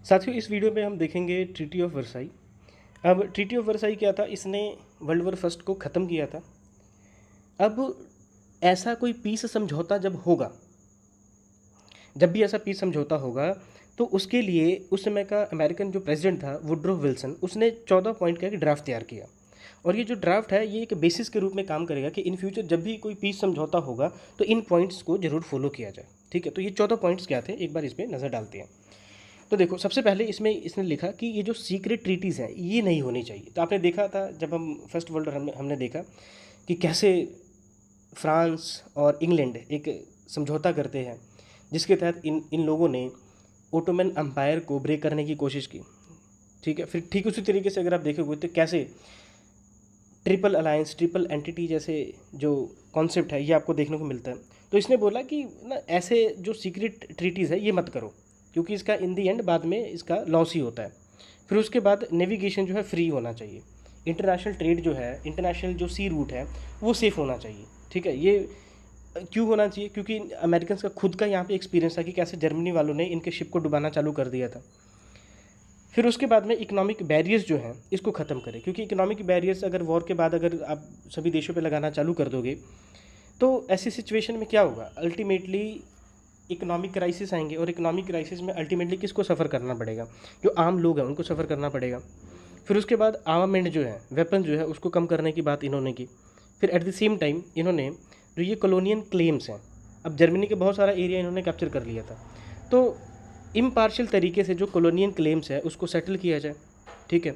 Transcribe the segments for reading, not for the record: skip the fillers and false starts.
साथियों, इस वीडियो में हम देखेंगे ट्रीटी ऑफ वर्साई। अब ट्रीटी ऑफ वर्साई क्या था? इसने वर्ल्ड वॉर फर्स्ट को ख़त्म किया था। अब ऐसा कोई पीस समझौता जब भी ऐसा पीस समझौता होगा तो उसके लिए उस समय का अमेरिकन जो प्रेसिडेंट था वुड्रो विल्सन, उसने 14 पॉइंट का एक ड्राफ्ट तैयार किया। और ये जो ड्राफ्ट है ये एक बेसिस के रूप में काम करेगा कि इन फ्यूचर जब भी कोई पीस समझौता होगा तो इन पॉइंट्स को जरूर फॉलो किया जाए। ठीक है, तो ये 14 पॉइंट्स क्या थे, एक बार इस पर नज़र डालते हैं। तो देखो, सबसे पहले इसमें इसने लिखा कि ये जो सीक्रेट ट्रीटीज़ हैं ये नहीं होनी चाहिए। तो आपने देखा था जब हम फर्स्ट वर्ल्ड वॉर हमने देखा कि कैसे फ्रांस और इंग्लैंड एक समझौता करते हैं जिसके तहत इन लोगों ने ओटोमन अम्पायर को ब्रेक करने की कोशिश की। ठीक है, फिर ठीक उसी तरीके से अगर आप देखोगे तो कैसे ट्रिपल अलायंस, ट्रिपल एंटिटी जैसे जो कॉन्सेप्ट है ये आपको देखने को मिलता है। तो इसने बोला कि ना ऐसे जो सीक्रेट ट्रीटीज़ है ये मत करो, क्योंकि इसका इन दी एंड बाद में इसका लॉस ही होता है। फिर उसके बाद नेविगेशन जो है फ्री होना चाहिए, इंटरनेशनल ट्रेड जो है, इंटरनेशनल जो सी रूट है वो सेफ़ होना चाहिए। ठीक है, ये क्यों होना चाहिए? क्योंकि अमेरिकन का खुद का यहाँ पे एक्सपीरियंस था कि कैसे जर्मनी वालों ने इनके शिप को डुबाना चालू कर दिया था। फिर उसके बाद में इकोनॉमिक बैरियर्स जो हैं इसको ख़त्म करें, क्योंकि इकोनॉमिक बैरियर्स अगर वॉर के बाद अगर आप सभी देशों पे लगाना चालू कर दोगे तो ऐसी सिचुएशन में क्या होगा? अल्टीमेटली इकोनॉमिक क्राइसिस आएंगे, और इकोनॉमिक क्राइसिस में अल्टीमेटली किसको सफ़र करना पड़ेगा? जो आम लोग हैं उनको सफ़र करना पड़ेगा। फिर उसके बाद आर्मामेंट जो है, वेपन जो है, उसको कम करने की बात इन्होंने की। फिर एट द सेम टाइम इन्होंने जो ये कॉलोनियल क्लेम्स हैं, अब जर्मनी के बहुत सारा एरिया इन्होंने कैप्चर कर लिया था, तो इम्पार्शियल तरीके से जो कॉलोनियल क्लेम्स है उसको सेटल किया जाए। ठीक है,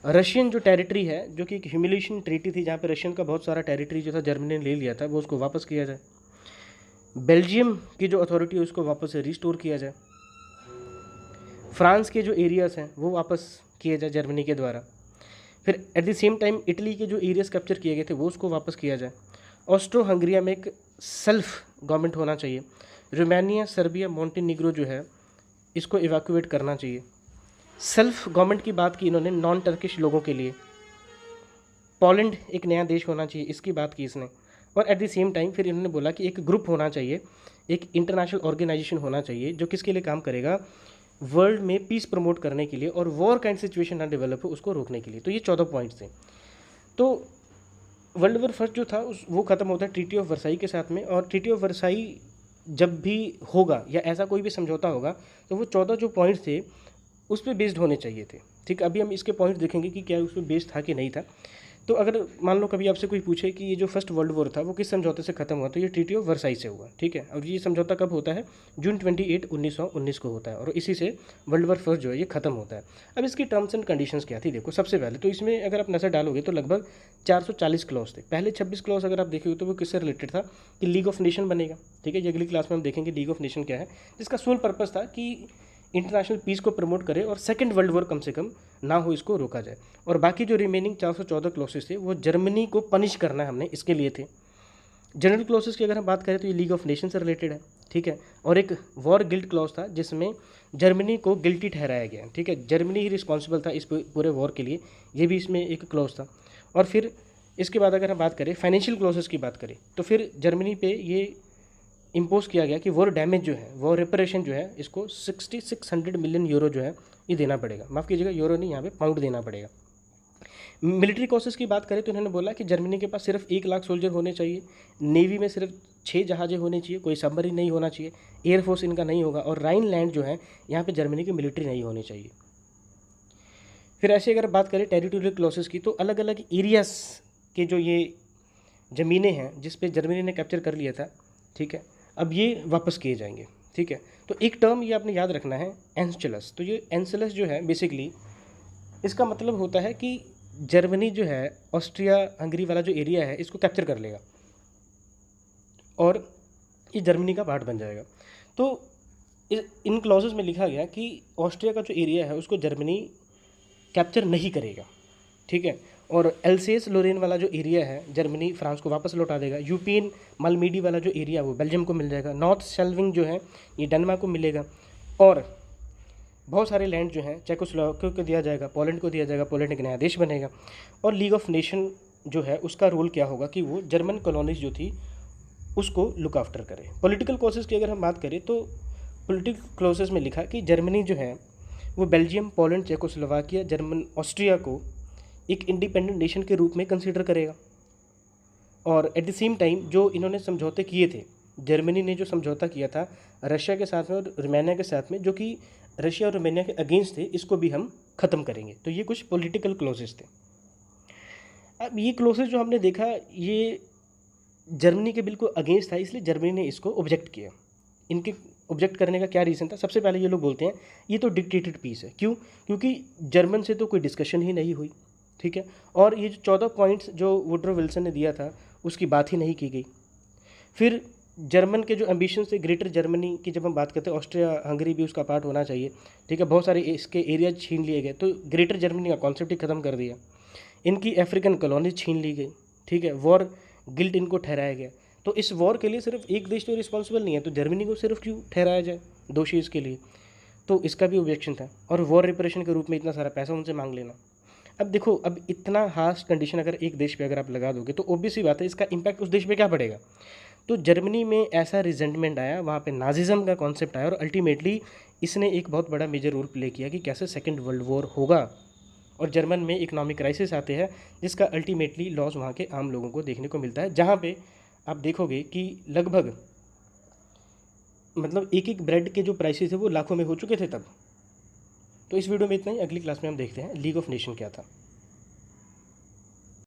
रशियन जो टेरिटरी है, जो कि एक ह्यूमिलेशन ट्रीटी थी जहाँ पे रशियन का बहुत सारा टेरिटरी जो था जर्मनी ने ले लिया था, वो उसको वापस किया जाए। बेल्जियम की जो अथॉरिटी है उसको वापस से रिस्टोर किया जाए। फ्रांस के जो एरियाज़ हैं वो वापस किए जाए जर्मनी के द्वारा। फिर at the same time Italy के जो एरियाज़ कैप्चर किए गए थे वो उसको वापस किया जाए। ऑस्ट्रो हंगरिया में एक सेल्फ गवर्नमेंट होना चाहिए। रोमानिया, सर्बिया, मॉन्टेनिग्रो जो है इसको इवैक्यूएट करना चाहिए। सेल्फ गवर्नमेंट की बात की इन्होंने नॉन टर्किश लोगों के लिए। पोलैंड एक नया देश होना चाहिए, इसकी बात की इसने। और एट द सेम टाइम फिर इन्होंने बोला कि एक ग्रुप होना चाहिए, एक इंटरनेशनल ऑर्गेनाइजेशन होना चाहिए जो किसके लिए काम करेगा? वर्ल्ड में पीस प्रमोट करने के लिए और वॉर काइंड सिचुएशन ना डेवलप हो उसको रोकने के लिए। तो ये 14 पॉइंट्स थे। तो वर्ल्ड वॉर फर्स्ट जो था वो ख़त्म होता है ट्रीटी ऑफ वर्साई के साथ में। और ट्रीटी ऑफ वर्साई जब भी होगा या ऐसा कोई भी समझौता होगा तो वो 14 जो पॉइंट्स थे उस पर बेस्ड होने चाहिए थे। ठीक, अभी हम इसके पॉइंट देखेंगे कि क्या उस पर बेस्ड था कि नहीं था। तो अगर मान लो कभी आपसे कोई पूछे कि ये जो फर्स्ट वर्ल्ड वॉर था वो किस समझौते से खत्म हुआ, तो ये ट्रीटी ऑफ वर्साई से हुआ। ठीक है, और ये समझौता कब होता है? जून 28, 1919 को होता है, और इसी से वर्ल्ड वॉर फर्स्ट जो है ये खत्म होता है। अब इसकी टर्म्स एंड कंडीशंस क्या थी? देखो, सबसे पहले तो इसमें अगर आप नज़र डालोगे तो लगभग 440 क्लॉज थे। पहले 26 क्लॉज अगर आप देखोगे तो वो किससे रिलेटेड था कि लीग ऑफ नेशन बनेगा। ठीक है, ये अगली क्लास में हम देखेंगे लीग ऑफ नेशन क्या है, जिसका सोल पर्पस था कि इंटरनेशनल पीस को प्रमोट करे और सेकेंड वर्ल्ड वॉर कम से कम ना हो, इसको रोका जाए। और बाकी जो रिमेनिंग 414 क्लॉसेस थे वो जर्मनी को पनिश करना है हमने, इसके लिए थे। जनरल क्लॉसेस की अगर हम बात करें तो ये लीग ऑफ नेशन से रिलेटेड है। ठीक है, और एक वॉर गिल्ट क्लॉज था जिसमें जर्मनी को गिल्टी ठहराया गया। ठीक है, जर्मनी ही रिस्पॉन्सिबल था इस पूरे वॉर के लिए, ये भी इसमें एक क्लॉज था। और फिर इसके बाद अगर हम बात करें फाइनेंशियल क्लॉसेस की बात करें तो फिर जर्मनी पे ये इम्पोज किया गया कि वॉर डैमेज जो है, वॉर रिपरेशन जो है, इसको 6600 मिलियन यूरो जो है ये देना पड़ेगा। माफ़ कीजिएगा, यूरो नहीं, यहाँ पे पाउंड देना पड़ेगा। मिलिट्री कॉसेस की बात करें तो इन्होंने बोला कि जर्मनी के पास सिर्फ 1 लाख सोल्जर होने चाहिए, नेवी में सिर्फ 6 जहाज़ें होने चाहिए, कोई सबमरीन नहीं होना चाहिए, एयरफोर्स इनका नहीं होगा, और राइन लैंड जो है यहाँ पे जर्मनी की मिलिट्री नहीं होनी चाहिए। फिर ऐसे अगर बात करें टेरिटोरियल क्लॉसेस की तो अलग अलग एरियाज के जो ये ज़मीनें हैं जिस पे जर्मनी ने कैप्चर कर लिया था, ठीक है, अब ये वापस किए जाएंगे। ठीक है, तो एक टर्म ये आपने याद रखना है, एंसेलस। तो ये एंसेलस जो है बेसिकली इसका मतलब होता है कि जर्मनी जो है ऑस्ट्रिया हंगरी वाला जो एरिया है इसको कैप्चर कर लेगा और ये जर्मनी का पार्ट बन जाएगा। तो इन क्लॉजेस में लिखा गया कि ऑस्ट्रिया का जो एरिया है उसको जर्मनी कैप्चर नहीं करेगा। ठीक है, और एल्सेस लोरेन वाला जो एरिया है जर्मनी फ्रांस को वापस लौटा देगा। यूपीन मालमीडी वाला जो एरिया वो बेल्जियम को मिल जाएगा। नॉर्थ शेल्विंग जो है ये डेनमार्क को मिलेगा। और बहुत सारे लैंड जो हैं चेकोस्लोवाकिया को दिया जाएगा, पोलैंड को दिया जाएगा, पोलैंड एक नया देश बनेगा। और लीग ऑफ नेशन जो है उसका रोल क्या होगा कि वो जर्मन कॉलोनीज जो थी उसको लुक आफ्टर करे। पॉलिटिकल क्लॉसेस की अगर हम बात करें तो पॉलिटिकल क्लॉसेस में लिखा कि जर्मनी जो है वो Belgium, Poland, Czechoslovakia, German, Austria को एक इंडिपेंडेंट नेशन के रूप में कंसीडर करेगा। और एट द सेम टाइम जो इन्होंने समझौते किए थे, जर्मनी ने जो समझौता किया था रशिया के साथ में और रोमानिया के साथ में, जो कि रशिया और रोमानिया के अगेंस्ट थे, इसको भी हम ख़त्म करेंगे। तो ये कुछ पॉलिटिकल क्लोजेस थे। अब ये क्लोजेस जो हमने देखा ये जर्मनी के बिल्कुल अगेंस्ट था, इसलिए जर्मनी ने इसको ऑब्जेक्ट किया। इनके ऑब्जेक्ट करने का क्या रीज़न था? सबसे पहले ये लोग बोलते हैं ये तो डिक्टेटेड पीस है। क्यों? क्योंकि जर्मन से तो कोई डिस्कशन ही नहीं हुई, ठीक है, और ये जो 14 पॉइंट्स जो वुड्रो विल्सन ने दिया था उसकी बात ही नहीं की गई। फिर जर्मन के जो एम्बिशन थे ग्रेटर जर्मनी की, जब हम बात करते हैं ऑस्ट्रिया हंगरी भी उसका पार्ट होना चाहिए, ठीक है, बहुत सारे इसके एरिया छीन लिए गए, तो ग्रेटर जर्मनी का कॉन्सेप्ट ही खत्म कर दिया। इनकी अफ्रीकन कॉलोनीज छीन ली गई, ठीक है, वॉर गिल्ट इनको ठहराया गया। तो इस वॉर के लिए सिर्फ एक देश तो रिस्पॉन्सिबल नहीं है, तो जर्मनी को सिर्फ क्यों ठहराया जाए दोषी इसके लिए? तो इसका भी ऑब्जेक्शन था। और वॉर रिपरेशन के रूप में इतना सारा पैसा उनसे मांग लेना। अब देखो, अब इतना हार्श कंडीशन अगर एक देश पे अगर आप लगा दोगे तो ऑब्वियस ही बात है इसका इम्पैक्ट उस देश पे क्या पड़ेगा। तो जर्मनी में ऐसा रिजेंटमेंट आया, वहाँ पे नाजिज्म का कॉन्सेप्ट आया, और अल्टीमेटली इसने एक बहुत बड़ा मेजर रोल प्ले किया कि कैसे सेकेंड वर्ल्ड वॉर होगा। और जर्मन में इकोनॉमिक क्राइसिस आते हैं, जिसका अल्टीमेटली लॉस वहाँ के आम लोगों को देखने को मिलता है, जहाँ पे आप देखोगे कि लगभग मतलब एक एक ब्रेड के जो प्राइसेस है वो लाखों में हो चुके थे तब। तो इस वीडियो में इतना ही। अगली क्लास में हम देखते हैं लीग ऑफ नेशन क्या था।